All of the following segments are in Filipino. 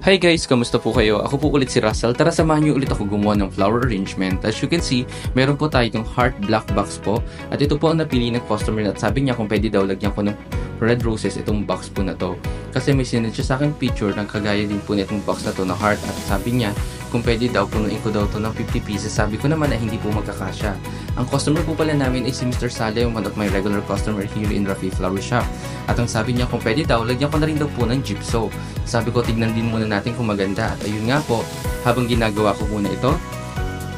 Hi guys! Kamusta po kayo? Ako po ulit si Russell. Tara samahan niyo ulit ako gumawa ng flower arrangement. As you can see, meron po tayong heart black box po. At ito po ang napili ng customer at sabi niya kung pwede daw lagyan ko ng red roses itong box po na to. Kasi may sinend siya sa akin picture ng kagaya din po nitong box na to na heart. At sabi niya kung pwede daw punuin ko daw to ng 50 pieces. Sabi ko naman na hindi po magkakasya. Ang customer po pala namin ay si Mr. Sale, one of my regular customer here in Rafi Flower Shop. At ang sabi niya kung pwede daw, lagyan ko na rin daw po ng gypso. Sabi ko tignan din muna natin kung maganda. At ayun nga po, habang ginagawa ko muna ito,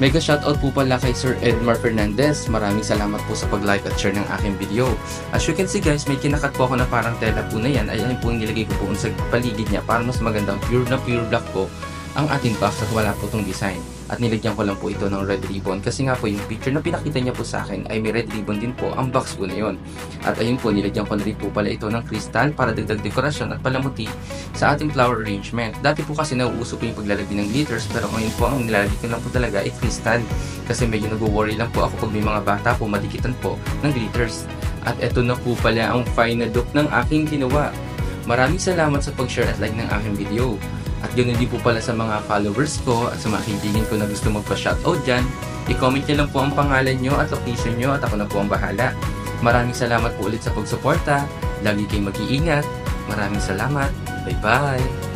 mega shoutout po pala kay Sir Edmar Fernandez. Maraming salamat po sa pag-like at share ng aking video. As you can see guys, may kinakat po ako na parang tela po na yan. Ayan po yung nilagay ko po sa paligid niya para mas magandang pure na pure black po ang ating box at wala po itong design. At nilagyan ko lang po ito ng red ribbon kasi nga po yung picture na pinakita niya po sa akin ay may red ribbon din po ang box po na yun. At ayun po, nilagyan ko na rin po pala ito ng kristal para dagdag dekorasyon at palamuti sa ating flower arrangement. Dati po kasi nauuso po yung paglalagay ng glitters pero ngayon po ang nilalagay ko lang po talaga ay kristal kasi medyo nag-worry lang po ako pag may mga bata po madikitan po ng glitters. At ito na po pala ang final look ng aking ginawa. Maraming salamat sa pag-share at like ng aking video. At ganoon din po pala sa mga followers ko at sa mga kaibigan ko na gusto magpa-shoutout dyan. I-comment nyo lang po ang pangalan nyo at location nyo at ako na po ang bahala. Maraming salamat po ulit sa pagsuporta. Lagi kayong mag-iingat. Maraming salamat. Bye-bye!